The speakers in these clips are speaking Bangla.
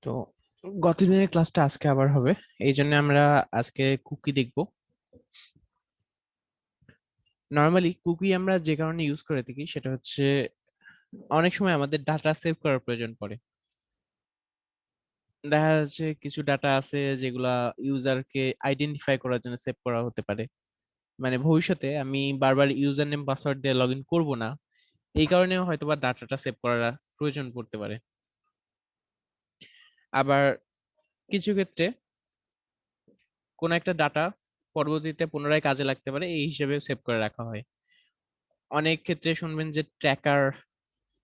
তো গত দিনের ক্লাসটা আজকে আবার হবে। এই জন্য আমরা আজকে কুকি দেখব। নর্মালি কুকি আমরা যে কারণে ইউজ করে থাকি সেটা হচ্ছে অনেক সময় আমাদের ডাটা সেভ করার প্রয়োজন পড়ে। দেখা যাচ্ছে কিছু ডাটা আছে যেগুলা ইউজারকে আইডেন্টিফাই করার জন্য সেভ করা হতে পারে। মানে ভবিষ্যতে আমি বারবার ইউজার নেম পাসওয়ার্ড দিয়ে লগ ইন করবো না, এই কারণে হয়তো বা ডাটাটা সেভ করার প্রয়োজন পড়তে পারে। আবার কিছু ক্ষেত্রে কোনো একটা ডাটা পরবর্তীতে পুনরায় কাজে লাগতে পারে, এই হিসেবে সেভ করে রাখা হয়। অনেক ক্ষেত্রে শুনবেন যে ট্র্যাকার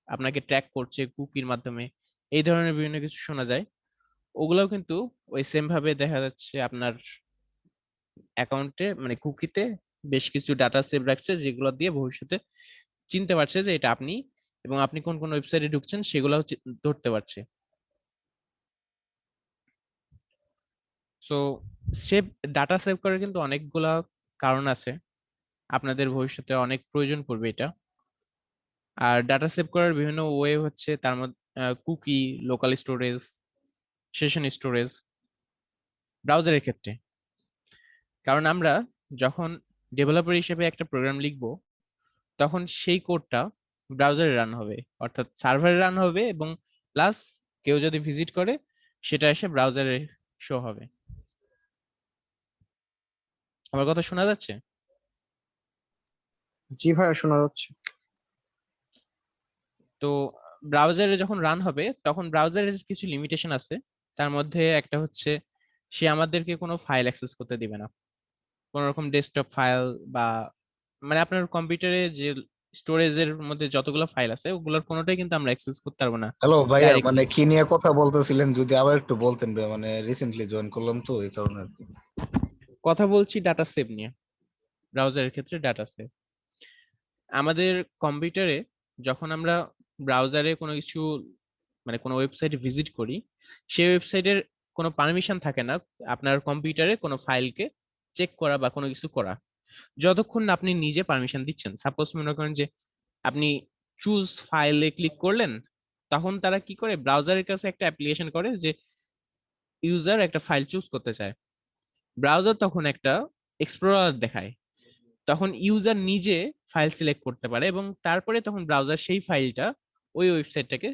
আপনাকে ট্র্যাক করছে কুকির মাধ্যমে, এই ধরনের বিভিন্ন কিছু শোনা যায়। ওগুলাও কিন্তু ওই সেম ভাবে দেখা যাচ্ছে আপনার অ্যাকাউন্টে মানে কুকিতে বেশ কিছু ডাটা সেভ রাখছে, যেগুলো দিয়ে ভবিষ্যতে চিনতে পারছে যে এটা আপনি, এবং আপনি কোন কোন ওয়েবসাইটে ঢুকছেন সেগুলোও ধরতে পারছে। সো সেভ ডাটা সেভ করার কিন্তু অনেকগুলা কারণ আছে, আপনাদের ভবিষ্যতে অনেক প্রয়োজন পড়বে এটা। আর ডাটা সেভ করার বিভিন্ন ওয়ে হচ্ছে তার মধ্যে cookie, local storage, session storage, ব্রাউজারের ক্ষেত্রে। কারণ আমরা যখন ডেভেলপার হিসেবে একটা প্রোগ্রাম লিখব, তখন সেই কোডটা ব্রাউজারে রান হবে, অর্থাৎ সার্ভারে রান হবে, এবং প্লাস কেউ যদি ভিজিট করে সেটা এসে ব্রাউজারে শো হবে। আমার কথা শোনা যাচ্ছে? জি ভাইয়া, শোনা যাচ্ছে। তো ব্রাউজারে যখন রান হবে তখন ব্রাউজারের কিছু লিমিটেশন আছে। তার মধ্যে একটা হচ্ছে সে আমাদেরকে কোনো ফাইল অ্যাক্সেস করতে দিবে না, কোনো রকম ডেস্কটপ ফাইল বা মানে আপনার কম্পিউটারে যে স্টোরেজের মধ্যে যতগুলো ফাইল আছে ওগুলোর কোনোটাই কিন্তু আমরা অ্যাক্সেস করতে পারবো না হ্যালো ভাইয়া, মানে ডাইরেক্টলি। কি নিয়ে কথা বলতেছিলেন যদি আবার একটু বলতেন ভাইয়া, মানে রিসেন্টলি জয়েন করলাম তো এই কারণে আর কি। কথা বলছি ডাটা সেভ নিয়ে, ব্রাউজারের ক্ষেত্রে ডাটা সেভ। আমাদের কম্পিউটারে যখন আমরা ব্রাউজারে কোনো কিছু মানে কোনো ওয়েবসাইটে ভিজিট করি, সেই ওয়েবসাইটের কোনো পারমিশন থাকে না আপনার কম্পিউটারে কোনো ফাইলকে চেক করা বা কোনো কিছু করা, যতক্ষণ না আপনি নিজে পারমিশন দিচ্ছেন। সাপোজ মনে করেন যে আপনি চুজ ফাইলে ক্লিক করলেন, তখন তারা কি করে ব্রাউজারের কাছে একটা অ্যাপ্লিকেশন করে যে ইউজার একটা ফাইল চুজ করতে চায়। ব্রাউজার তখন একটা এক্সপ্লোরার দেখায়, তখন ইউজার নিজে ফাইল সিলেক্ট করতে পারে এবং তারপরে তখন ব্রাউজার সেই ফাইলটা ওই ওয়েবসাইটটাকে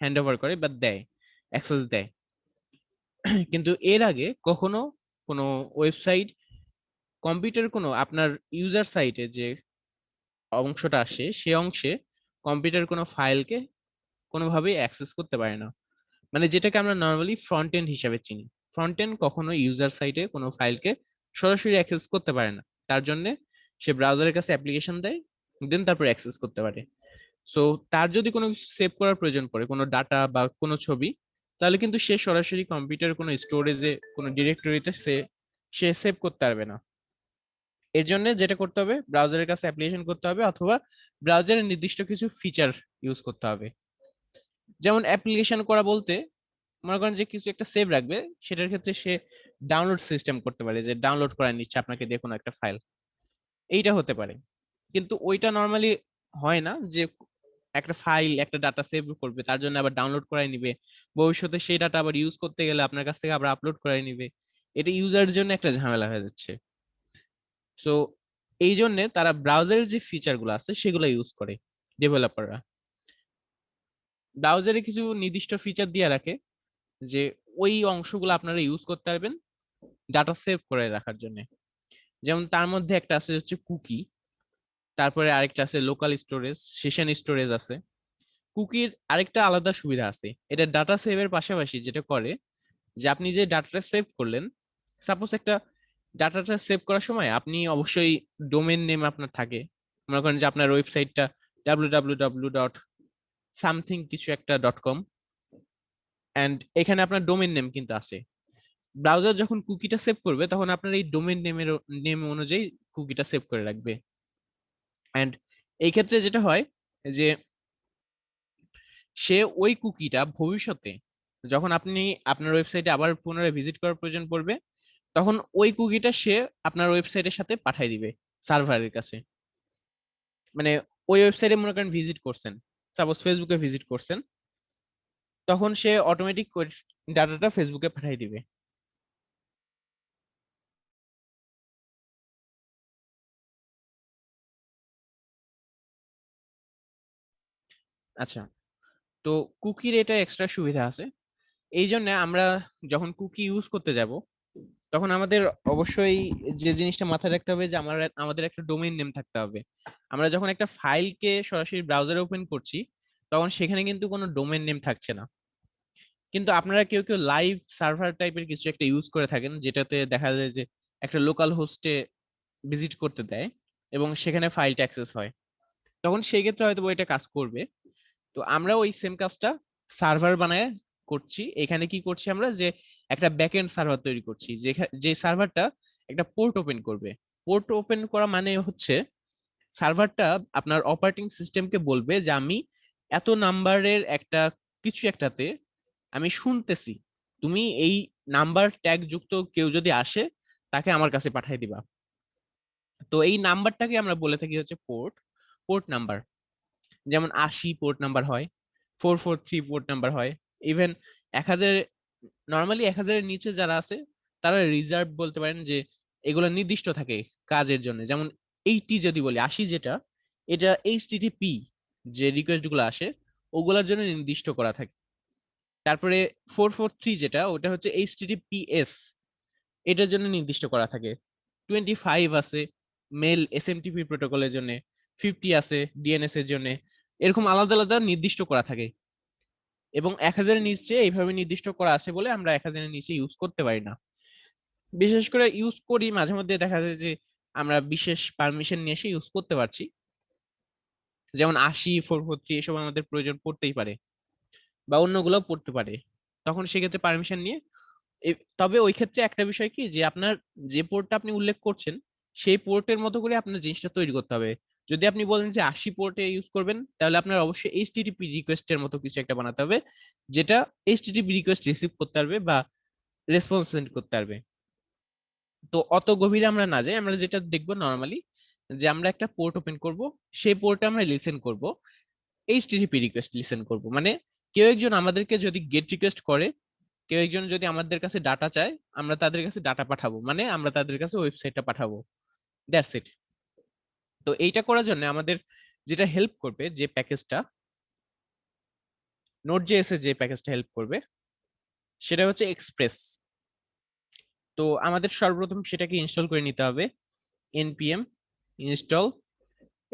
হ্যান্ড ওভার করে বা দেয়, অ্যাক্সেস দেয়। কিন্তু এর আগে কখনো কোনো ওয়েবসাইট কম্পিউটার কোনো আপনার ইউজার সাইটে যে অংশটা আসে সে অংশে কম্পিউটার কোনো ফাইলকে কোনোভাবেই অ্যাক্সেস করতে পারে না। মানে যেটাকে আমরা নর্মালি ফ্রন্ট এন্ড হিসাবে চিনি, ফ্রন্ট এন্ড কখনো ইউজার সাইটে কোনো ফাইলকে সরাসরি অ্যাক্সেস করতে পারে না। তার জন্য সে ব্রাউজারের কাছে অ্যাপ্লিকেশন দেয়, দেন তারপর অ্যাক্সেস করতে পারে। সো তার যদি কোনো কিছু সেভ করার প্রয়োজন পড়ে, কোনো ডাটা বা কোনো ছবি, তাহলে কিন্তু সে সরাসরি কম্পিউটার কোনো স্টোরেজে কোনো ডিরেক্টরিতে সে সে সেভ করতে পারবে না। এর জন্য যেটা করতে হবে, ব্রাউজারের কাছে অ্যাপ্লিকেশন করতে হবে, অথবা ব্রাউজারের নির্দিষ্ট কিছু ফিচার ইউজ করতে হবে। যেমন অ্যাপ্লিকেশন করা বলতে মনে করেন যে কিছু একটা সেভ রাখবে, সেটার ক্ষেত্রে সে ডাউনলোড সিস্টেম করতে পারে, যে ডাউনলোড করার নিচ্ছে আপনাকে দিয়ে কোনো একটা ফাইল, এইটা হতে পারে। কিন্তু ওইটা নর্মালি হয় না যে একটা ফাইল একটা ডাটা সেভ করবে তার জন্য আবার ডাউনলোড করাই নিবে, ভবিষ্যতে সেই ডাটা আবার ইউজ করতে গেলে আপনার কাছ থেকে আবার আপলোড করাই নিবে। এটা ইউজারের জন্য একটা ঝামেলা হয়ে যাচ্ছে। সো এই জন্য তারা ব্রাউজারের যে ফিচার গুলো আছে সেগুলো ইউজ করে ডেভেলপাররা। ব্রাউজারে কিছু নির্দিষ্ট ফিচার দিয়ে রাখে যে ওই অংশগুলো আপনারা ইউজ করতে পারবেন ডাটা সেভ করে রাখার জন্য। যেমন তার মধ্যে একটা আছে হচ্ছে কুকি, তারপরে আরেকটা আছে লোকাল স্টোরেজ, সেশন স্টোরেজ আছে। কুকির আরেকটা আলাদা সুবিধা আছে, এটা ডাটা সেভের পাশাপাশি যেটা করে যে আপনি যে ডাটাটা সেভ করলেন, সাপোজ একটা ডাটাটা সেভ করার সময় আপনি অবশ্যই ডোমেন নেম আপনার থাকে। মনে করেন যে আপনার ওয়েবসাইটটা www.something কিছু একটা .com, এন্ড এখানে আপনার ডোমেন নেম কিন্তু আছে। ব্রাউজার যখন কুকিটা সেভ করবে তখন আপনার এই ডোমেন নেম অনুযায়ী কুকিটা সেভ করে রাখবে। এন্ড এই ক্ষেত্রে যেটা হয় যে সে ওই কুকিটা ভবিষ্যতে যখন আপনি আপনার ওয়েবসাইটে আবার পুনরায় ভিজিট করার প্রয়োজন পড়বে, তখন ওই কুকিটা সে আপনার ওয়েবসাইটের সাথে পাঠিয়ে দিবে সার্ভারের কাছে। মানে ওই ওয়েবসাইটে মনে করেন ভিজিট করছেন, সাপোজ ফেসবুকে ভিজিট করছেন, তখন সে অটোমেটিক ডাটাটা ফেসবুকে পাঠিয়ে দিবে। আচ্ছা, তো কুকির এটা এক্সট্রা সুবিধা আছে। এই জন্য আমরা যখন কুকি ইউজ করতে যাব, তখন আমাদের অবশ্যই যে জিনিসটা মাথায় রাখতে হবে যে আমাদের একটা ডোমেইন নেম থাকতে হবে। আমরা যখন একটা ফাইলকে সরাসরি ব্রাউজারে ওপেন করছি, তখন সেখানে কিন্তু কোনো ডোমেইন নেম থাকছে না। কিন্তু আপনারা কেউ কেউ লাইভ সার্ভার টাইপের কিছু একটা ইউজ করে থাকেন, যেটাতে দেখা যায় যে একটা লোকাল হোস্টে ভিজিট করতে দেয় এবং সেখানে ফাইলটা অ্যাক্সেস হয়। তখন সেই ক্ষেত্রে হয়তো এটা কাজ করবে। তো আমরা ওই সেম কাজটা সার্ভার বানায় করছি। এখানে কি করছি আমরা, যে একটা ব্যাকএন্ড সার্ভার তৈরি করছি, যে সার্ভারটা একটা পোর্ট ওপেন করবে। পোর্ট ওপেন করা মানে হচ্ছে সার্ভারটা আপনার অপারেটিং সিস্টেমকে বলবে যে আমি এত নাম্বারের একটা কিছু একটাতে আমি শুনতেছি, তুমি এই নাম্বার ট্যাগ যুক্ত কেউ যদি আসে তাকে আমার কাছে পাঠিয়ে দিবা। তো এই নাম্বারটাকে আমরা বলে থাকি হচ্ছে পোর্ট, পোর্ট নাম্বার। যেমন 80 পোর্ট নাম্বার হয়, 443 পোর্ট নাম্বার হয়, ইভেন 1000। নর্মালি 1000-এর নিচে যারা আছে তারা রিজার্ভ বলতে পারেন, যে এগুলো নির্দিষ্ট থাকে কাজের জন্য। যেমন 80 যদি বলি, 80 যেটা, এটা এইচটিটিপি যে রিকোয়েস্ট গুলো আসে ওগুলোর জন্য নির্দিষ্ট করা থাকে। তারপরে 443 যেটা, ওটা হচ্ছে এইচটিটিপিএস, এটার জন্য নির্দিষ্ট করা থাকে। 25 আছে মেল এসএমটিপি প্রোটোকলের জন্য, 50 আছে ডিএনএস এর জন্য। এরকম আলাদা আলাদা নির্দিষ্ট করা থাকে। এবং 1000-এর নিচে এইভাবে নির্দিষ্ট করা আছে বলে আমরা 1000-এর নিচে ইউজ করতে পারি না। বিশেষ করে ইউজ করি মাঝে মধ্যে, দেখা যায় যে আমরা বিশেষ পারমিশন নিয়ে এসে ইউজ করতে পারছি। যেমন 80, 443 এসব আমাদের প্রয়োজন পড়তেই পারে, বা অন্যগুলো পড়তে পারে। তখন সেক্ষেত্রে পারমিশন নিয়ে তবে ওই ক্ষেত্রে একটা বিষয় কি, যে আপনার যে পোর্টটা আপনি উল্লেখ করছেন সেই পোর্টের মতো করে আপনার জিনিসটা তৈরি করতে হবে। যদি আপনি বলেন যে 80 পোর্টে ইউজ করবেন, তাহলে আপনার অবশ্যই এইচটিটিপি রিকোয়েস্টের মতো কিছু একটা বানাতে হবে, যেটা এইচটিটিপি রিকোয়েস্ট রিসিভ করতে পারবে বা রেসপন্স সেন্ড করতে পারবে। তো অত গভীরে আমরা না যাই, আমরা যেটা দেখবো নর্মালি, যে আমরা একটা পোর্ট ওপেন করব, সেই পোর্টে আমরা লিসেন করব, এইচটিটিপি রিকোয়েস্ট লিসেন করব। মানে কেউ একজন আমাদেরকে যদি গেট রিকোয়েস্ট করে, কেউ একজন যদি আমাদের কাছে ডাটা চায়, আমরা তাদের কাছে ডাটা পাঠাবো, মানে আমরা তাদের কাছে ওয়েবসাইটটা পাঠাবো। That's it. তো এইটা করার জন্য আমাদের যেটা হেল্প করবে, যে প্যাকেজটা নোট জেএস এর যে প্যাকেজটা হেল্প করবে, সেটা হচ্ছে এক্সপ্রেস। তো আমাদের সর্বপ্রথম সেটাকে ইনস্টল করে নিতে হবে, npm ইনস্টল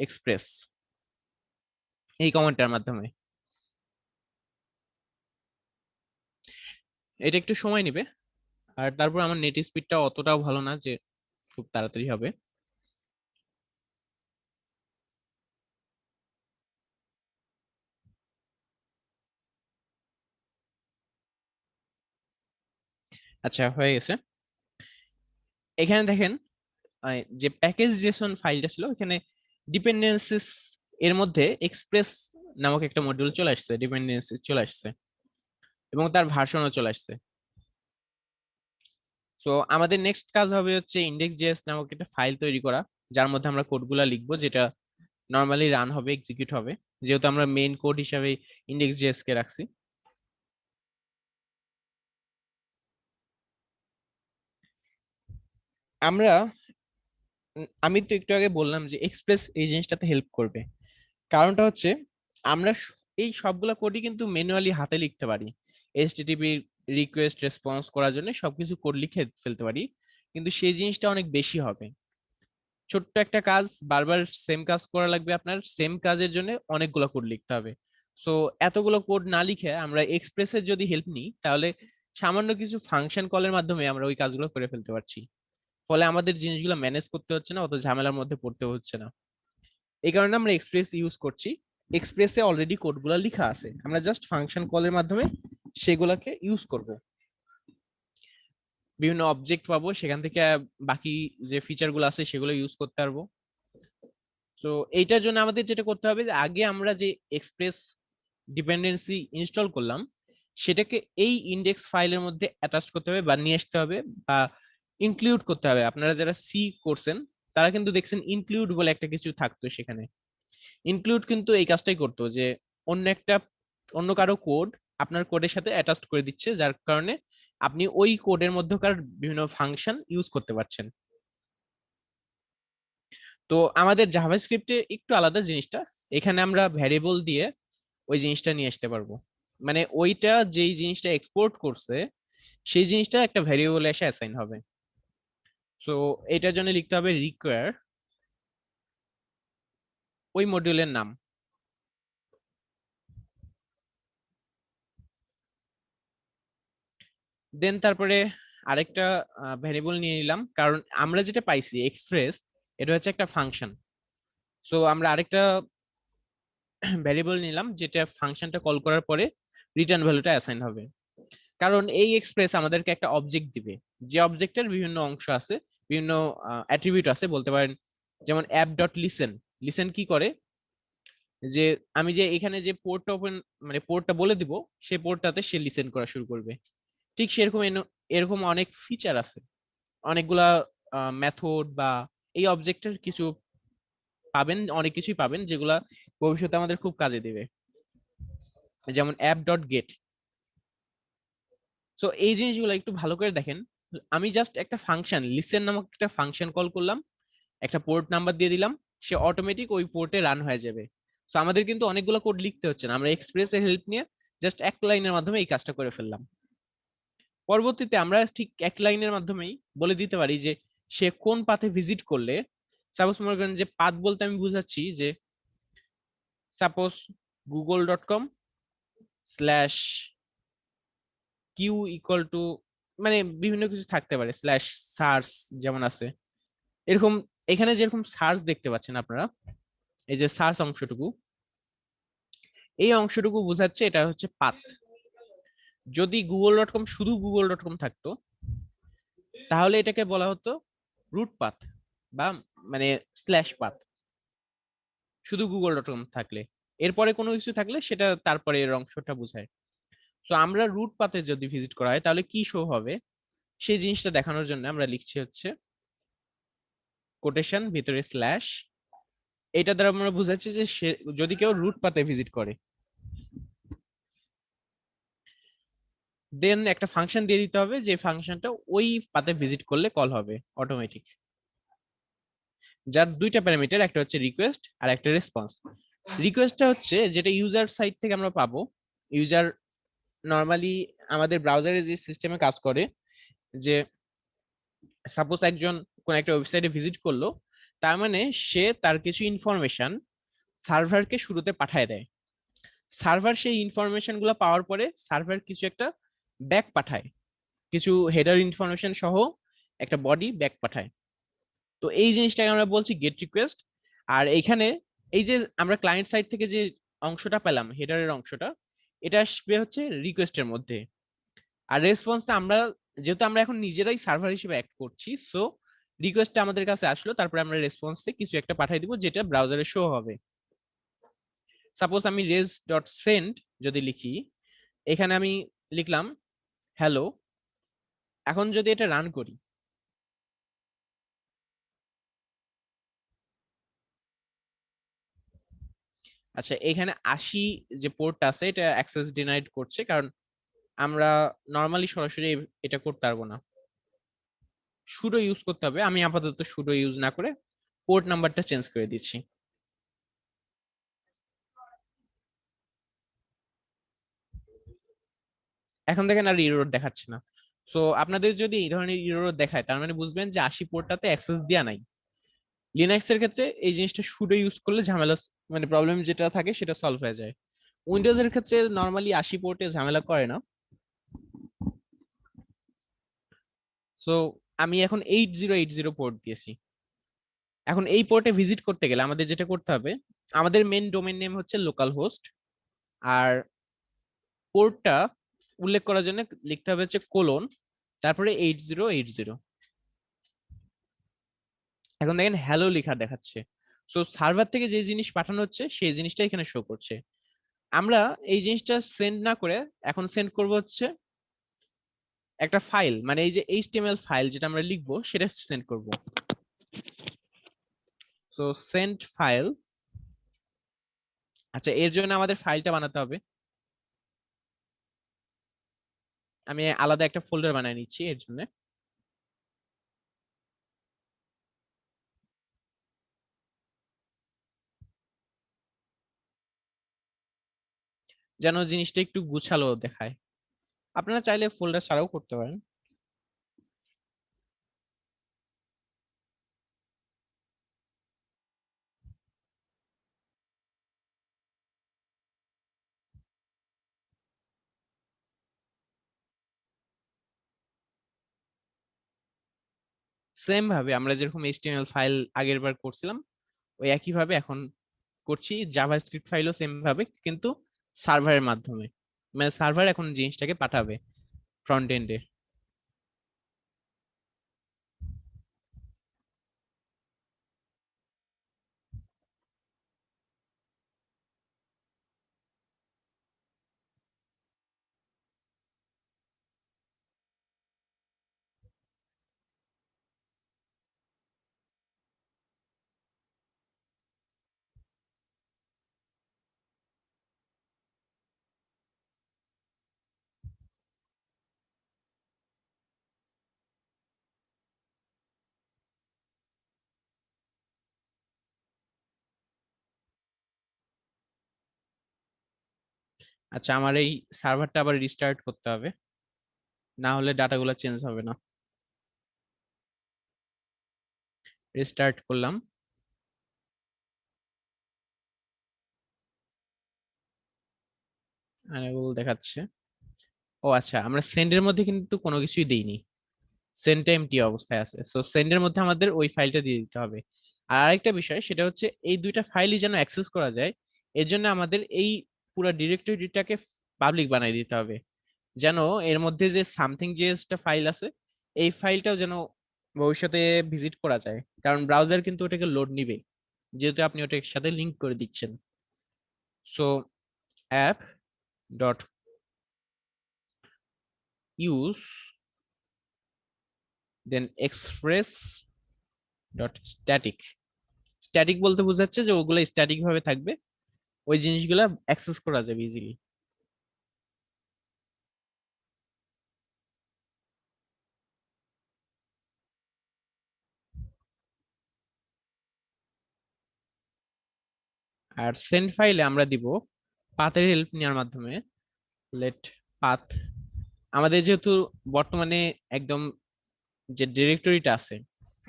এক্সপ্রেস, এই কমান্ডটার মাধ্যমে। এটা একটু সময় নেবে, আর তারপর আমার নেট স্পিডটা অতটাও ভালো না যে খুব তাড়াতাড়ি হবে। আচ্ছা, হয়ে গেছে। এখানে দেখেন, যে প্যাকেজ জেসন ফাইলটা ছিল এখানে ডিপেন্ডেন্সিস এর মধ্যে এক্সপ্রেস নামক একটা মডিউল চলে আসছে, ডিপেন্ডেন্সি চলে আসছে এবং তার ভার্সনও চলে আসছে। তো আমাদের নেক্সট কাজ হবে হচ্ছে ইন্ডেক্স জেএস নামক একটা ফাইল তৈরি করা, যার মধ্যে আমরা কোডগুলা লিখবো, যেটা নর্মালি রান হবে, এক্সিকিউট হবে, যেহেতু আমরা মেইন কোড হিসাবে ইন্ডেক্স জেএস কে রাখছি। আমরা আমি তো একটু আগে বললাম যে এক্সপ্রেস এই জিনিসটাতে হেল্প করবে। কারণটা হচ্ছে আমরা এই সবগুলা কোডই কিন্তু ম্যানুয়ালি হাতে লিখতে পারি। এইচটিটিপি রিকোয়েস্ট রেসপন্স করার জন্য সবকিছু কোড লিখে ফেলতে পারি, কিন্তু সেই জিনিসটা অনেক বেশি হবে। ছোট্ট একটা কাজ বারবার সেম কাজ করা লাগবে, আপনার সেম কাজের জন্য অনেকগুলো কোড লিখতে হবে। সো এতগুলো কোড না লিখে আমরা এক্সপ্রেসের যদি হেল্প নিই, তাহলে সামান্য কিছু ফাংশন কলের মাধ্যমে আমরা ওই কাজগুলো করে ফেলতে পারছি। ফলে আমাদের জিনিসগুলো ম্যানেজ করতে হচ্ছে না, অত ঝামেলার মধ্যে পড়তে হচ্ছে না। এই কারণে আমরা এক্সপ্রেস ইউজ করছি। এক্সপ্রেসে অলরেডি কোডগুলো লেখা আছে, আমরা জাস্ট ফাংশন কলের মাধ্যমে সেগুলোকে ইউজ করব। বিভিন্ন অবজেক্ট পাবো, সেখান থেকে বাকি যে ফিচার গুলো আছে সেগুলো ইউজ করতে পারবো। তো এইটার জন্য আমাদের যেটা করতে হবে, যে আগে আমরা যে এক্সপ্রেস ডিপেন্ডেন্সি ইনস্টল করলাম সেটাকে এই ইন্ডেক্স ফাইলের মধ্যে অ্যাটাচ করতে হবে বা নিয়ে আসতে হবে, বা ইনক্লুড করতে হবে। আপনারা যারা সি করছেন তারা কিন্তু দেখছেন ইনক্লুড বলে একটা কিছু থাকতো সেখানে। ইনক্লুড কিন্তু এই কাজটাই করতো, যে অন্য একটা অন্য কারো কোড আপনার কোডের সাথে অ্যাটাচড করে দিচ্ছে, যার কারণে আপনি ওই কোডের মধ্যকার বিভিন্ন ফাংশন ইউজ করতে পারছেন। তো আমাদের জাভাস্ক্রিপ্টে একটু আলাদা জিনিসটা, এখানে আমরা ভ্যারিয়েবল দিয়ে ওই জিনিসটা নিয়ে আসতে পারবো। মানে ওইটা যেই জিনিসটা এক্সপোর্ট করছে সেই জিনিসটা একটা ভ্যারিয়েবলে এসে অ্যাসাইন হবে। সো এটার জন্য লিখতে হবে রিকোয়ার ওই মডিউলের নাম। দেন তারপরে আরেকটা ভ্যারিয়েবল নিয়ে নিলাম, কারণ আমরা যেটা পাইছি এক্সপ্রেস, এটা হচ্ছে একটা ফাংশন। সো আমরা আরেকটা ভ্যারিয়েবল নিলাম যেটা ফাংশনটা কল করার পরে রিটার্ন ভ্যালুটা অ্যাসাইন হবে। কারণ এই এক্সপ্রেস আমাদেরকে একটা অবজেক্ট দিবে, যে অবজেক্টের বিভিন্ন অংশ আছে, বিভিন্ন অ্যাট্রিবিউট আছে বলতে পারেন। যেমন অ্যাপ ডট লিসেন, লিসেন কি করে, যে আমি যে এখানে যে পোর্টটা ওপেন, মানে পোর্টটা বলে দিব, সেই পোর্টটাতে সে লিসেন করা শুরু করবে। ঠিক সেরকম এরকম অনেক ফিচার আছে, অনেকগুলা মেথড বা এই অবজেক্টের কিছু পাবেন, অনেক কিছুই পাবেন যেগুলা ভবিষ্যতে আমাদের খুব কাজে দিবে। যেমন অ্যাপ ডট গেট। সো এই জিনিসগুলো একটু ভালো করে দেখেন। আমি জাস্ট একটা ফাংশন লিসেন নামক একটা ফাংশন কল করলাম, একটা পোর্ট নাম্বার দিয়ে দিলাম, সে অটোমেটিক ওই পোর্টে রান হয়ে যাবে। সো আমাদের কিন্তু অনেকগুলো কোড লিখতে হচ্ছে না, আমরা এক্সপ্রেস এর হেল্প নিয়ে জাস্ট এক লাইনের মাধ্যমে এই কাজটা করে ফেললাম। পরবর্তীতে আমরা ঠিক এক লাইনের মাধ্যমেই বলে দিতে পারি যে সে কোন পাথে ভিজিট করলে, সাপোজ মনে করেন যে পাথ বলতে আমি বুঝাচ্ছি যে সাপোজ google.com/q ইকুয়াল টু, মানে বিভিন্ন কিছু থাকতে পারে, স্ল্যাশ সার্চ যেমন আছে এরকম। এখানে যেরকম সার্চ দেখতে পাচ্ছেন আপনারা, এই যে সার্চ অংশটুকু, এই অংশটুকু বোঝাচ্ছে এটা হচ্ছে পাথ। যদি google.com শুধু google.com থাকতো তাহলে এটাকে বলা হতো রুট পাথ, বা মানে স্ল্যাশ পাথ। শুধু google.com থাকলে, এরপরে কোনো কিছু থাকলে সেটা তারপরে এর অংশটা বোঝায়। তো আমরা রুট পাথে যদি ভিজিট করা হয় তাহলে কি শো হবে, সেই জিনিসটা দেখানোর জন্য আমরা লিখছি হচ্ছে কোটেশন ভিতরে স্ল্যাশ। এটা দ্বারা আমরা বুঝাচ্ছি যে সে যদি কেউ রুট পাথে ভিজিট করে, দেন একটা ফাংশন দিয়ে দিতে হবে, যে ফাংশনটা ওই পাথে ভিজিট করলে কল হবে অটোমেটিক, যার দুইটা প্যারামিটার, একটা হচ্ছে রিকোয়েস্ট আর একটা রেসপন্স। রিকোয়েস্টটা হচ্ছে যেটা ইউজার সাইড থেকে আমরা পাবো। ইউজার নর্মালি আমাদের ব্রাউজারে যে সিস্টেমে কাজ করে, যে সাপোজ একজন কোন একটা ওয়েবসাইটে ভিজিট করলো, তার মানে সে তার কিছু ইনফরমেশন সার্ভারকে শুরুতে পাঠায় দেয়। সার্ভার সেই ইনফরমেশন গুলো পাওয়ার পরে সার্ভার কিছু একটা ব্যাক পাঠায়, কিছু হেডার ইনফরমেশন সহ একটা বডি ব্যাক পাঠায়। তো এই জিনিসটাকে আমরা বলছি গেট রিকোয়েস্ট। আর এইখানে এই যে আমরা ক্লায়েন্ট সাইড থেকে যে অংশটা পেলাম, হেডারের অংশটা, এটা আসবে হচ্ছে রিকোয়েস্টের মধ্যে। আর রেসপন্সটা আমরা, যেহেতু আমরা এখন নিজেরাই সার্ভার হিসেবে অ্যাক্ট করছি, সো রিকোয়েস্টটা আমাদের কাছে আসলো, তারপরে আমরা রেসপন্সে কিছু একটা পাঠিয়ে দিব যেটা ব্রাউজারে শো হবে। সাপোজ আমি রেজ ডট সেন্ড যদি লিখি, এখানে আমি লিখলাম হ্যালো। এখন যদি এটা রান করি, আচ্ছা এখানে 80 যে পোর্ট আছে এটা অ্যাক্সেস ডিনাইড করছে, কারণ আমরা নর্মালি সরাসরি এটা করতে পারবো না, সুডো ইউজ করতে হবে। আমি আপাতত সুডো ইউজ না করে পোর্ট নাম্বারটা চেঞ্জ করে দিচ্ছি। এখন দেখেন আর ইরর দেখাচ্ছে না। সো আপনাদের যদি এই ধরনের ইরর দেখায় তার মানে বুঝবেন যে 80 পোর্টটাতে অ্যাক্সেস দেওয়া নাই। লিনাক্স এর ক্ষেত্রে এই জিনিসটা সুডো ইউজ করলে ঝামেলা, মানে প্রবলেম যেটা থাকে সেটা সলভ হয়ে যায়। উইন্ডোজ এর ক্ষেত্রে নর্মালি 80 পোর্টে ঝামেলা করে না। সো আমি এখন 8080 পোর্ট দিয়েছি। এখন এই পোর্টে ভিজিট করতে গেলে আমাদের যেটা করতে হবে, আমাদের মেন ডোমেন নেম হচ্ছে লোকাল হোস্ট, আর পোর্টটা উল্লেখ করার জন্য লিখতে হবে হচ্ছে কোলন, তারপরে 8080। এখন দেখেন হ্যালো লেখা দেখাচ্ছে। সো সার্ভার থেকে যে জিনিস পাঠানো হচ্ছে সেই জিনিসটা এখানে শো করছে। আমরা এই জিনিসটা সেন্ড না করে এখন সেন্ড করব হচ্ছে একটা ফাইল, মানে এই যে এইচটিএমএল ফাইল যেটা আমরা লিখবো সেটা সেন্ড করব। So send file. আচ্ছা এর জন্য আমাদের ফাইলটা বানাতে হবে। আমি আলাদা একটা ফোল্ডার বানিয়ে নিচ্ছি এর জন্য। যেন জিনিসটা একটু গুছালো দেখায়। আপনারা চাইলে ফোল্ডার ছাড়াও করতে পারেন। সেম ভাবে আমরা যেরকম এইচটিএমএল ফাইল আগের বার করছিলাম, ওই একই ভাবে এখন করছি। জাভাস্ক্রিপ্ট ফাইলও সেম ভাবে, কিন্তু সার্ভারের মাধ্যমে। মানে সার্ভার এখন জিনিসটাকে পাঠাবে ফ্রন্ট এন্ডে। আচ্ছা, আমার এই সার্ভারটা আবার রিস্টার্ট করতে হবে, না হলে ডাটাগুলো চেঞ্জ হবে না। রিস্টার্ট করলাম। এনেবল দেখাচ্ছে। ও আচ্ছা, আমরা সেন্ডের মধ্যে কিন্তু কোনো কিছুই দেইনি, সেন্ডটা এমটি অবস্থায় আছে। সো সেন্ডের মধ্যে আমাদের ওই ফাইলটা দিয়ে দিতে হবে। আর আরেকটা বিষয়, সেটা হচ্ছে এই দুইটা ফাইলই যেন অ্যাক্সেস করা যায়, এর জন্য আমাদের এই পুরো ডিরেক্টরিটাকে পাবলিক বানিয়ে দিতে হবে। যেন এর মধ্যে যে সামথিং জেএসটা ফাইল আছে, এই ফাইলটাও যেন ভবিষ্যতে ভিজিট করা যায়, কারণ ব্রাউজার কিন্তু ওটাকে লোড নিবে, যেহেতু আপনি ওটার সাথে লিংক করে দিচ্ছেন। সো অ্যাপ ডট ইউজ দেন এক্সপ্রেস ডট স্ট্যাটিক। স্ট্যাটিক বলতে বোঝাচ্ছে যে ওগুলো স্ট্যাটিক ভাবে থাকবে, ওই জিনিসগুলা অ্যাক্সেস করা যাবে ইজিলি। আর সেন্ড ফাইলে আমরা দিব পাথের হেল্প নেওয়ার মাধ্যমে। লেট পাথ, আমাদের যেহেতু বর্তমানে একদম যে ডিরেক্টরিটা আছে,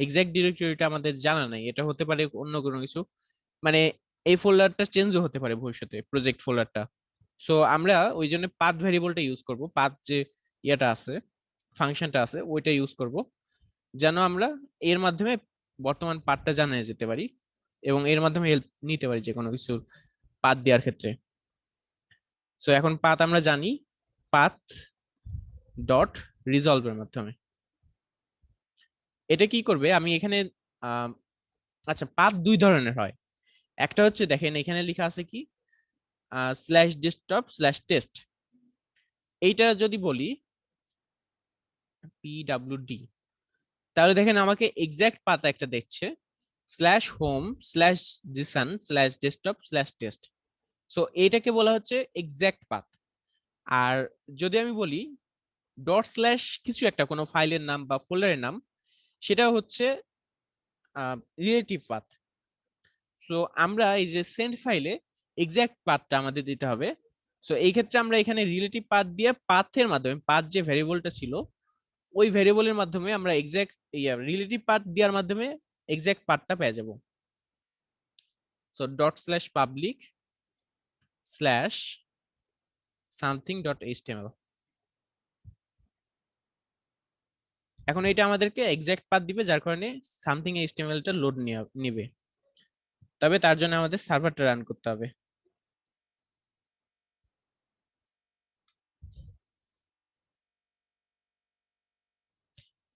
এক্সাক্ট ডিরেক্টরিটা আমাদের জানা নাই, এটা হতে পারে অন্য কোনো কিছু। মানে এই ফোল্ডারটা চেঞ্জও হতে পারে ভবিষ্যতে, প্রজেক্ট ফোল্ডারটা। সো আমরা ওই জন্য পাথ ভ্যারিয়েবলটা ইউজ করব, পাথ যে ইয়েটা আছে, ফাংশনটা আছে, ওইটা ইউজ করব, যেন আমরা এর মাধ্যমে বর্তমান পাথটা জানা যেতে পারি, এবং এর মাধ্যমে হেল্প নিতে পারি যে কোনো কিছু পাথ দেওয়ার ক্ষেত্রে। সো এখন পাথ আমরা জানি, পাথ ডট রিজলভের মাধ্যমে। এটা কি করবে, আমি এখানে আহ, আচ্ছা, পাথ দুই ধরনের হয়। একটা হচ্ছে, দেখেন এখানে লেখা আছে কি, স্ল্যাশ ডেস্কটপ স্ল্যাশ টেস্ট। এইটা যদি বলি পিডাব্লিউডি, তাহলে দেখেন আমাকে এক্সাক্ট পাথ একটা দেখছে, slash home slash Jisan slash desktop slash test. So এইটাকে বলা হচ্ছে এক্সাক্ট পাথ। আর যদি আমি বলি ডট স্ল্যাশ কিছু একটা, কোনো ফাইলের নাম বা ফোল্ডারের নাম, সেটা হচ্ছে রিলেটিভ পাথ। সো আমরা এই যে সেন্ড ফাইলে এক্সাক্ট পাথটা আমাদের দিতে হবে। সো এই ক্ষেত্রে আমরা এখানে রিলেটিভ পাথ দিয়ে পাথের মাধ্যমে, পাথ যে ভ্যারিয়েবলটা ছিল ওই ভ্যারিয়েবলের মাধ্যমে আমরা এক্সাক্ট রিলেটিভ পাথ দেওয়ার মাধ্যমে এক্সাক্ট পাথটা পেয়ে যাব। So dot slash public slash something dot HTML. এখন এটা আমাদেরকে এক্সাক্ট পাথ দিবে, যার কারণে সামথিং এইচটিএমএলটা লোড নিবে। তবে তার জন্য আমাদের সার্ভারটা রান করতে হবে।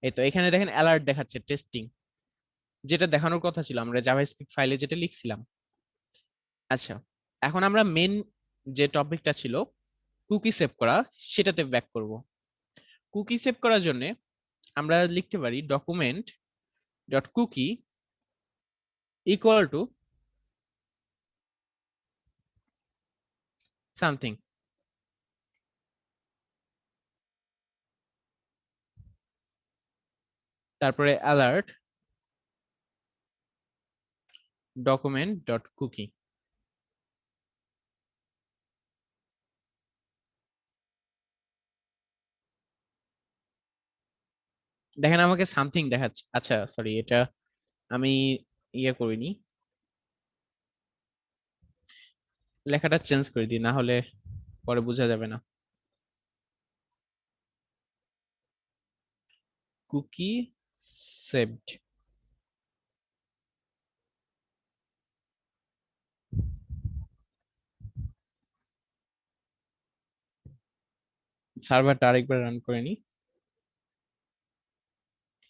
এই তো এখানে দেখেন অ্যালার্ট দেখাচ্ছে টেস্টিং, যেটা দেখানোর কথা ছিল আমরা জাভাস্ক্রিপ্ট ফাইলে যেটা লিখছিলাম। আচ্ছা, এখন আমরা মেন যে টপিকটা ছিল কুকি সেভ করা, সেটাতে ব্যাক করব। কুকি সেভ করার জন্য আমরা লিখতে পারি document dot cookie equal to something. তারপরে অ্যালার্ট ডকুমেন্ট ডট কুকি। দেখেন আমাকে সামথিং দেখাচ্ছে। আচ্ছা সরি, এটা আমি ইয়ে করিনি, লেখাটা চেঞ্জ করে দিই, না হলে পরে বোঝা যাবে না। Cookie saved. সার্ভারটা আরেকবার রান করে নি।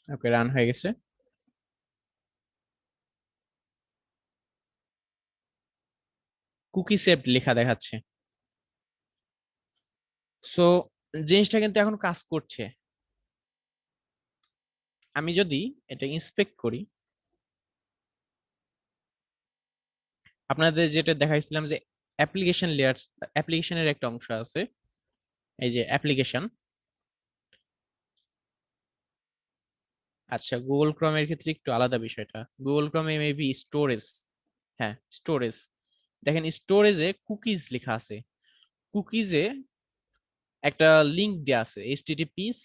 ওকে, রান হয়ে গেছে। কুকি সেভড লেখা দেখাচ্ছে। সো জিনিসটা কিন্তু এখন কাজ করছে। আমি যদি এটা ইন্সপেক্ট করি, আপনাদের যেটা দেখাইছিলাম যে অ্যাপ্লিকেশন লেয়ার, অ্যাপ্লিকেশনের একটা অংশ আছে, এই যে অ্যাপ্লিকেশন। আচ্ছা, গুগল ক্রোমের ক্ষেত্রে একটু আলাদা বিষয়টা। গুগল ক্রোমে মেবি স্টোরেজ, হ্যাঁ স্টোরেজ। দেখেন স্টোরেজে কুকিজ লেখা আছে। কুকিজে একটা লিংক দেওয়া আছে, http://://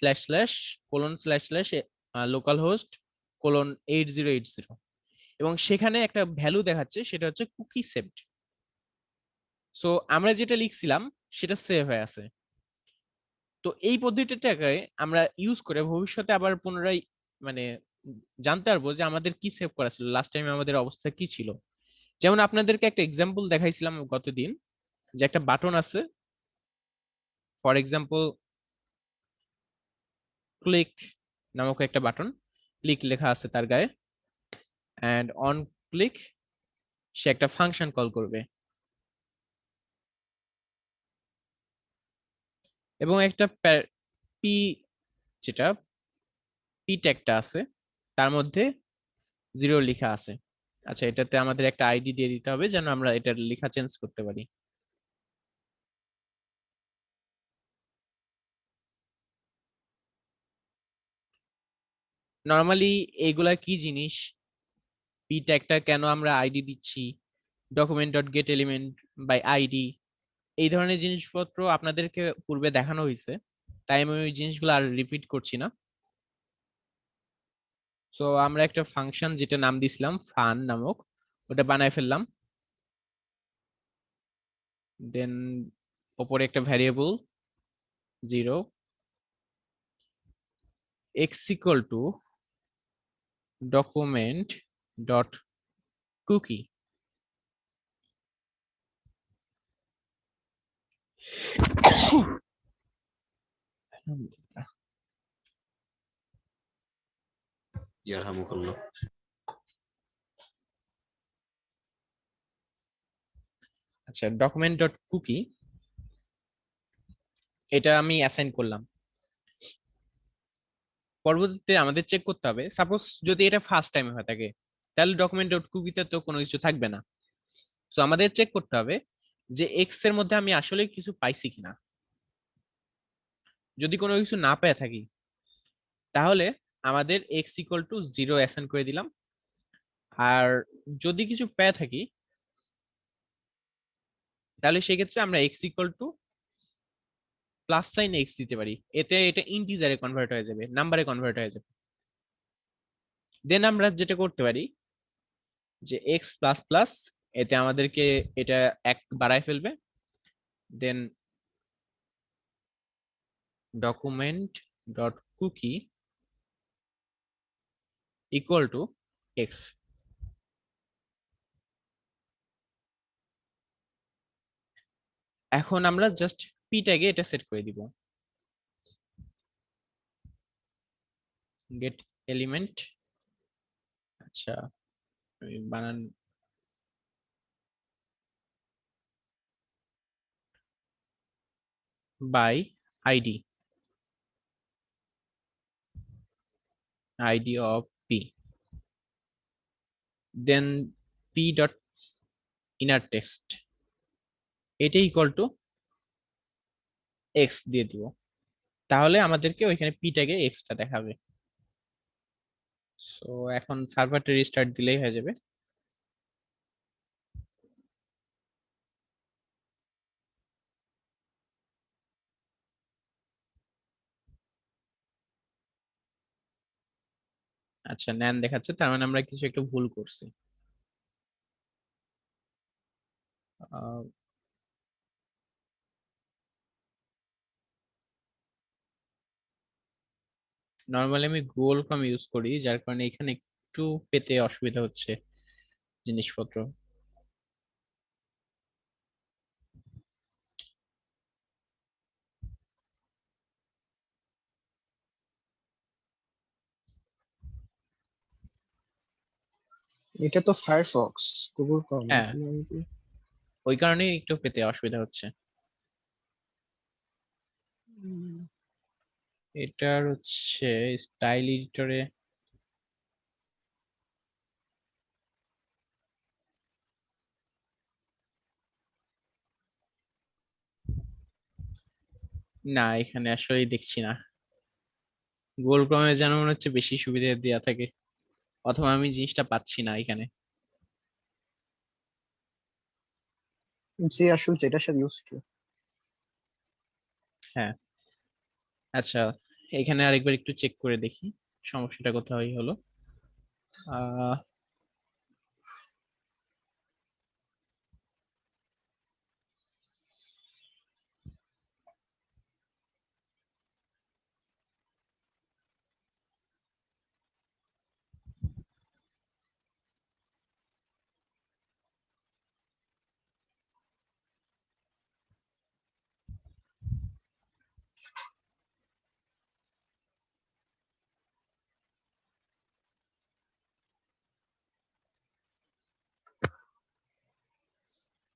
লোকাল হোস্ট :8080, এবং সেখানে একটা ভ্যালু দেখাচ্ছে, সেটা হচ্ছে কুকি সেভড। সো আমরা যেটা লিখছিলাম সেটা সেভ হয়ে আছে। তো এই পদ্ধতিটাকে আমরা ইউজ করে ভবিষ্যতে আবার পুনরায় মানে জানতে পারবো যে আমাদের কি সেভ করা ছিল, লাস্ট টাইম আমাদের অবস্থা কি ছিল। যেমন আপনাদেরকে একটা এক্সাম্পল দেখাইছিলাম গতদিন, যে একটা বাটন আছে, ফর এক্সাম্পল ক্লিক নামক একটা বাটন, ক্লিক লেখা আছে তার গায়ে, অ্যান্ড অন ক্লিক সে একটা ফাংশন কল করবে, এবং একটা পি, যেটা পি ট্যাগটা আছে তার মধ্যে 0 লেখা আছে। আচ্ছা, এটাতে আমাদের একটা আইডি দিয়ে দিতে হবে যেন আমরা এটার লেখা চেঞ্জ করতে পারি। নর্মালি এইগুলা কি জিনিস, পি ট্যাগটা কেন আমরা আইডি দিচ্ছি, document dot get element by ID, এই ধরনের জিনিসপত্র আপনাদেরকে পূর্বে দেখানো হয়েছে, তাই আমি ওই জিনিসগুলো আর রিপিট করছি না। সো আমরা একটা ফাংশন যেটা নাম দিছিলাম ফান নামক, ওটা বানায় ফেললাম। দেন ওপরে একটা variable 0, x equal to document dot cookie. ইয়ারহামুকাল্লাহ। আচ্ছা, ডকুমেন্ট ডট কুকি এটা আমি অ্যাসাইন করলাম। পরবর্তীতে আমাদের চেক করতে হবে, সাপোজ যদি এটা ফার্স্ট টাইম হয়ে থাকে, তাহলে ডকুমেন্ট ডট কুকিতে তো কোনো কিছু থাকবে না। সো আমাদের চেক করতে হবে যে এক্স এর মধ্যে আমি আসলে কিছু পাইছি কিনা। যদি কোনো কিছু না পেয়ে থাকি, তাহলে আমাদের এক্স ইকুয়াল টু 0 অ্যাসাইন করে দিলাম। আর যদি কিছু পেয়ে থাকি, তাহলে সেক্ষেত্রে আমরা x equal two plus sine x দিতে পারি, এতে এটা ইন্টিজারে কনভার্ট হয়ে যাবে, নাম্বারে কনভার্ট হয়ে যাবে। দেন আমরা যেটা করতে পারি যে এক্স প্লাস প্লাস, এতে আমাদেরকে এটা এক বাড়ায় ফেলবে। Then document dot cookie equal to x. এখন আমরা জাস্ট পি ট্যাগে এটা সেট করে দিব, গেট এলিমেন্ট। আচ্ছা, আমি বানান by ID, ID of P, then P dot inner text, এটা ইকুয়াল টু এক্স দিয়ে দিব। তাহলে আমাদেরকে ওইখানে পি ট্যাগে এক্সটা দেখাবে। সো এখন সার্ভারটা রিস্টার্ট দিলেই হয়ে যাবে। আচ্ছা, নেন দেখাচ্ছে, তার মানে আমরা কিছু একটা ভুল করছি। নর্মালি আমি গুগল ক্রোম ইউজ করি, যার কারণে এখানে একটু পেতে অসুবিধা হচ্ছে জিনিসপত্র। এটা তো ফায়ারফক্স, গুগল ক্রোম হ্যাঁ, নাকি? ওই কারণেই একটু পেতে অসুবিধা হচ্ছে। এটার হচ্ছে স্টাইল এডিটরে। না, এখানে আসলে দেখছি না। গুগল ক্রোমে যেন মনে হচ্ছে বেশি সুবিধা দেওয়া থাকে, অথবা আমি জিনিসটা পাচ্ছি না এখানে। যে আসলে যেটার সাথে ইউজ টু। হ্যাঁ, আচ্ছা, এখানে আরেকবার একটু চেক করে দেখি সমস্যাটা কোথায় হলো। আহ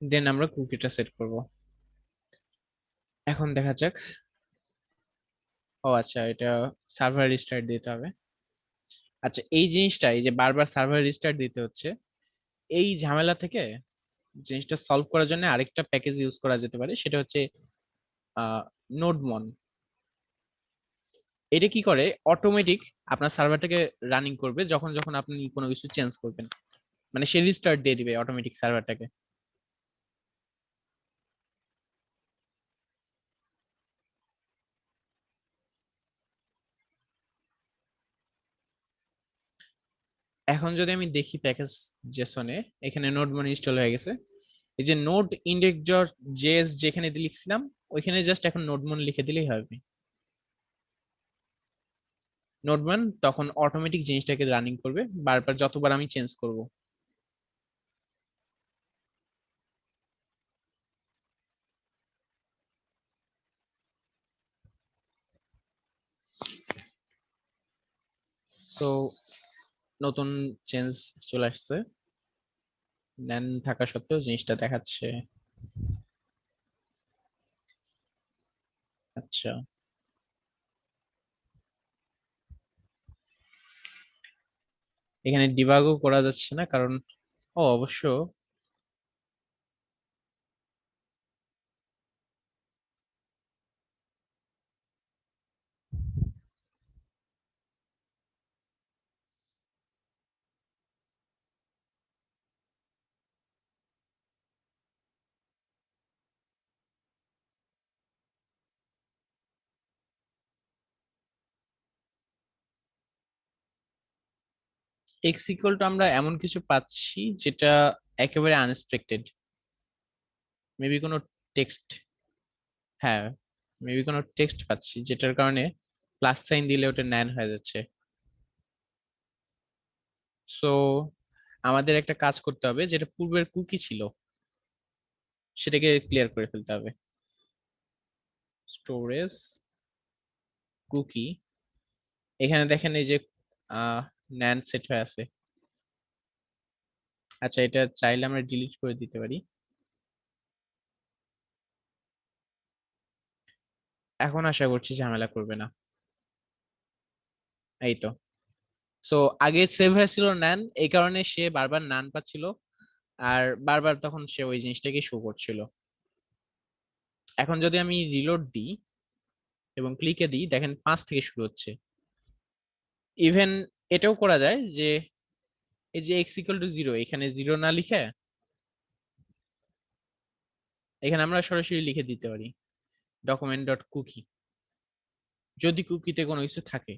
দেন আমরা কুকিটা সেট করব। এখন দেখা যাক। ও আচ্ছা, এটা সার্ভার রিস্টার্ট দিতে হবে। আচ্ছা, এই জিনিসটা, এই যে বারবার সার্ভার রিস্টার্ট দিতে হচ্ছে, এই ঝামেলা থেকে জিনিসটা সলভ করার জন্য আরেকটা প্যাকেজ ইউজ করা যেতে পারে, সেটা হচ্ছে নোডমন। এটা কি করে, অটোমেটিক আপনার সার্ভারটাকে রানিং করবে যখন যখন আপনি কোনো কিছু চেঞ্জ করবেন। মানে সে রিস্টার্ট দিয়ে দিবে অটোমেটিক সার্ভারটাকে। এখন যদি আমি দেখি প্যাকেজ জেসনে, এখানে নোডমন ইনস্টল হয়ে গেছে। এই যে নোড ইন্ডেক্স ডট জেএস যেখানে লিখছিলাম, ওইখানে জাস্ট এখন নোডমন লিখে দিলেই হবে। নোডমন তখন অটোমেটিক জিনিসটাকে রানিং করবে বারবার যতবার আমি চেঞ্জ করব। তো নতুন চেঞ্জ চলে আসছে, নেন থাকা সত্ত্বেও জিনিসটা দেখাচ্ছে। আচ্ছা, এখানে ডিবাগও করা যাচ্ছে না কারণ, ও অবশ্য এক্স ইকুয়াল টু আমরা এমন কিছু পাচ্ছি যেটা একেবারে আনএক্সপেক্টেড। মেবি কোনো টেক্সট। হ্যাঁ, মেবি কোনো টেক্সট পাচ্ছি যেটার কারণে প্লাস সাইন দিলে ওটা ন্যান হয়ে যাচ্ছে। সো আমাদের একটা কাজ করতে হবে, যেটা পূর্বের কুকি ছিল সেটাকে ক্লিয়ার করে ফেলতে হবে। স্টোরেজ কুকি, এখানে দেখেন এই যে ন্যান সেট হয়ে আছে। আচ্ছা, এটা চাইলে আমরা ডিলিট করে দিতে পারি। এখন আশা করছি ঝামেলা করবে না। এই তো। সো আগে সেভ হয়েছিল নান, এই কারণে সে বারবার নান পাচ্ছিল, আর বারবার তখন সে ওই জিনিসটাকে শো করছিল। এখন যদি আমি রিলোড দিই এবং ক্লিকে দিই, দেখেন 5 থেকে শুরু হচ্ছে। ইভেন এটাও করা যায় যে এই যে x ইকুয়াল টু 0, এখানে 0 না লিখে এখানে আমরা সরাসরি লিখে দিতে পারি ডকুমেন্ট ডট কুকি, যদি কুকিতে কোনো কিছু থাকে,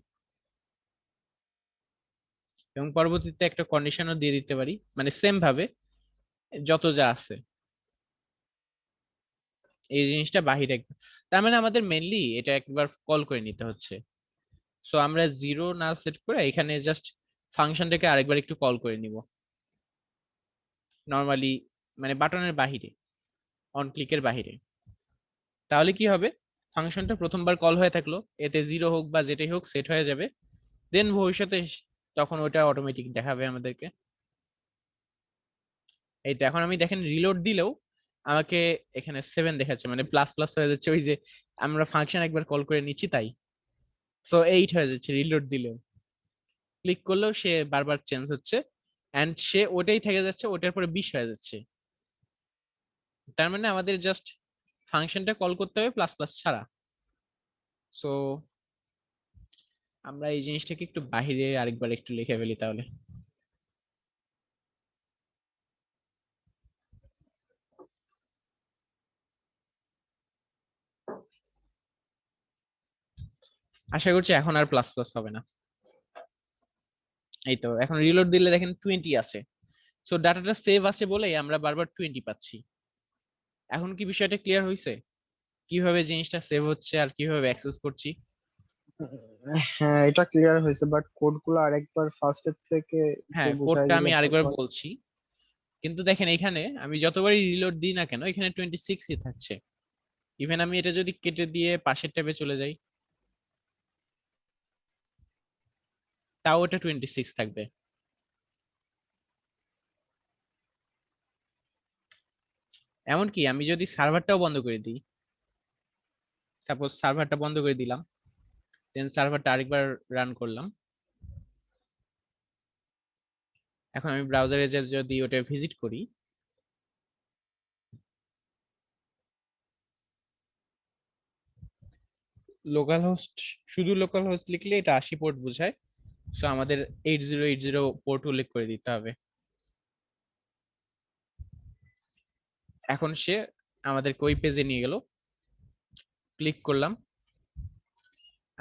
এবং পরবর্তীতে একটা কন্ডিশনও দিয়ে দিতে পারি, মানে সেম ভাবে যত যা আছে এই জিনিসটা বাহিরে একবার, তার মানে আমাদের মেনলি এটা একবার কল করে নিতে হচ্ছে। সো আমরা 0 না সেট করে এখানে জাস্ট ফাংশনটাকে আরেকবার একটু কল করে নিব নর্মালি, মানে বাটনের বাহিরে, অন ক্লিকের বাহিরে। তাহলে কি হবে, ফাংশনটা প্রথমবার কল হয়ে থাকলো, এতে 0 হোক বা যেটাই হোক সেট হয়ে যাবে, দেন ভবিষ্যতে তখন ওটা অটোমেটিক দেখাবে আমাদেরকে। এই তো এখন আমি দেখেন রিলোড দিলেও আমাকে এখানে 7 দেখাচ্ছে, মানে প্লাস প্লাস হয়ে যাচ্ছে, ওই যে আমরা ফাংশন একবার কল করে নিচ্ছি তাই। সো 8 হয়ে যাচ্ছে রিলোড দিলেও, ক্লিক করলেও সে বারবার চেঞ্জ হচ্ছে, এন্ড সে ওটাই থেকে যাচ্ছে, ওটার পরে 20 হয়ে যাচ্ছে। তার মানে আমাদের জাস্ট ফাংশনটা কল করতে হবে প্লাস প্লাস ছাড়া। সো আমরা এই জিনিসটাকে একটু বাহিরে আরেকবার একটু লিখে ফেলি তাহলে। আশা করছি এখন আর প্লাস প্লাস হবে না। এই তো এখন রিলোড দিলে দেখেন 20 আছে, সো ডাটাটা সেভ আছে বলেই আমরা বারবার 20 পাচ্ছি। এখন কি বিষয়টা ক্লিয়ার হয়েছে, কিভাবে জিনিসটা সেভ হচ্ছে আর কিভাবে অ্যাক্সেস করছি? হ্যাঁ, এটা ক্লিয়ার হয়েছে, বাট কোড গুলো আরেকবার ফার্স্টের থেকে একটু হ্যাঁ, বুঝাই কোডটা দিলে আমি ভালো আরেকবার হয়। বলছি, কিন্তু দেখেন এখানে আমি যতবারই রিলোড দিই না কেন এখানে 26ই থাকছে। ইভেন আমি এটা যদি কেটে দিয়ে পাশের ট্যাবে চলে যাই তাও এটা 26 থাকবে। এমনকি আমি যদি সার্ভারটাও বন্ধ করে দিই, সাপোজ সার্ভারটা বন্ধ করে দিলাম, দেন সার্ভারটা আরেকবার রান করলাম, এখন আমি ব্রাউজারে যদি ওটা ভিজিট করি, লোকাল হোস্ট, শুধু লোকাল হোস্ট লিখলে এটা 80 পোর্ট বোঝায়, সো আমাদের 8080 পোর্ট উল্লেখ করে দিতে হবে। এখন সে আমাদেরকে ওই পেজে নিয়ে গেল, ক্লিক করলাম,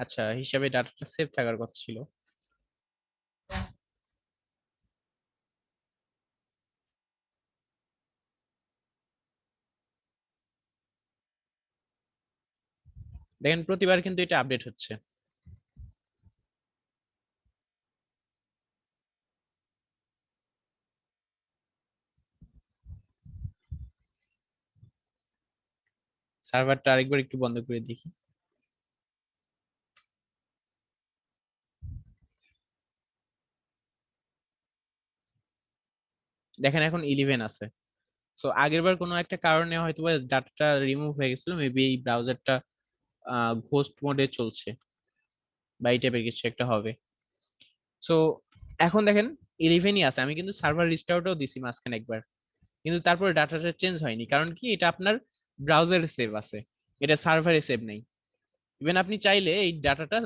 আচ্ছা হিসাবে ডাটাটা সেভ থাকার কথা ছিল। দেখেন প্রতিবার কিন্তু এটা আপডেট হচ্ছে। সার্ভারটা আরেকবার একটু বন্ধ করে দেখি, দেখেন এখন 11 আছে। সো আগের বার কোনো একটা কারণে হয়তো ডাটাটা রিমুভ হয়ে গেছিল, মেবি এই ব্রাউজারটা ঘোস্ট মোডে চলছে বা এই টাইপের কিছু একটা হবে। সো এখন দেখেন 11ই আছে, আমি কিন্তু সার্ভার রিস্টার্টও দিছি মাঝখানে একবার, কিন্তু তারপরে ডাটাটা চেঞ্জ হয়নি, কারণ কি এটা আপনার ব্রাউজারে সেভ আছে, এটা সার্ভারে সেভ নেই। ইভেন আপনি চাইলে এই ডাটাটা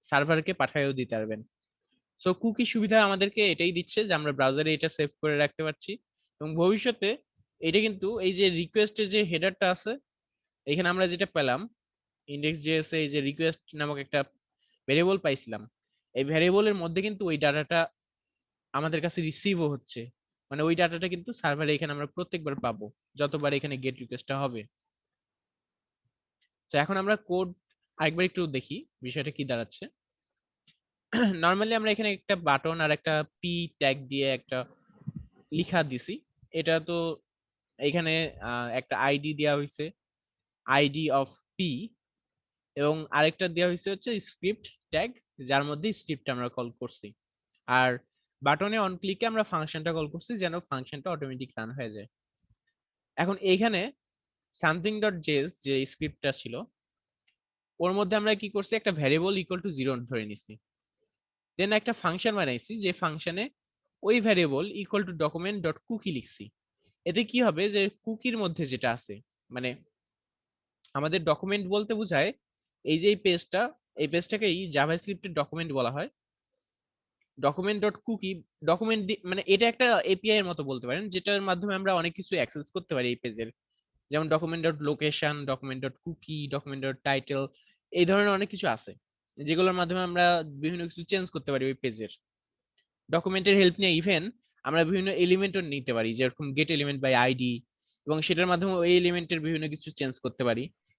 সার্ভারকে পাঠিয়েও দিতে পারবেন। সো কুকি সুবিধা আমাদেরকে এটাই দিচ্ছে যে আমরা ব্রাউজারে এটা সেভ করে রাখতে পারছি, এবং ভবিষ্যতে এটা কিন্তু এই যে রিকোয়েস্টের যে হেডারটা আছে, এখানে আমরা যেটা পেলাম ইন্ডেক্স জেএস এই যে রিকোয়েস্ট নামক একটা ভেরিয়েবল পাইছিলাম, এই ভেরিয়েবলের মধ্যে কিন্তু ওই ডাটাটা আমাদের কাছে রিসিভও হচ্ছে, মানে ওই ডাটাটা কিন্তু সার্ভারে এখানে আমরা প্রত্যেকবার পাবো যতবার এখানে গেট রিকোয়েস্টটা হবে। তো এখন আমরা কোড আরেকবার একটু দেখি বিষয়টা কি দাঁড়াচ্ছে। নর্মালি আমরা এখানে একটা বাটন আর একটা পি ট্যাগ দিয়ে একটা লিখা দিছি, এটা তো এখানে একটা আইডি দেওয়া হয়েছে, আইডি অফ পি, এবং আরেকটা দেওয়া হয়েছে হচ্ছে স্ক্রিপ্ট ট্যাগ, যার মধ্যে স্ক্রিপ্ট আমরা কল করছি, আর বাটনে অন ক্লিকে আমরা ফাংশনটা কল করছি যেন ফাংশনটা অটোমেটিক রান হয়ে যায়। এখন এইখানে সামথিং ডট জেস যে স্ক্রিপ্টটা ছিল ওর মধ্যে আমরা কি করছি, একটা ভ্যারিয়েবল ইকুয়াল টু 0 ধরে নিছি, দেন একটা ফাংশন বানাইছি যে ফাংশনে ওই variable equal to document dot cookie লিখছি। এতে কি হবে যে কুকির মধ্যে যেটা আছে, মানে আমাদের ডকুমেন্ট বলতে বোঝায় এই যে এই পেজটা, এই পেজটাকেই জাভাস্ক্রিপ্টের ডকুমেন্ট বলা হয়। ডকুমেন্ট ডট কুকি ডকুমেন্ট মানে এটা একটা এপিআই এর মতো বলতে পারেন, যেটার মাধ্যমে আমরা অনেক কিছু অ্যাক্সেস করতে পারি এই পেজের। যেমন document dot location, document dot cookie, document dot title, এই ধরনের অনেক কিছু আছে যেগুলোর মাধ্যমে আমরা বিভিন্ন কিছু চেঞ্জ করতে পারি ওই পেজের। ডকুমেন্টের হেল্প নিয়ে ইভেন আমরা বিভিন্ন এলিমেন্টও নিতে পারি, যেরকম গেট এলিমেন্ট বাই আইডি, এবং সেটার মাধ্যমে ওই এলিমেন্টের বিভিন্ন কিছু চেঞ্জ করতে পারি।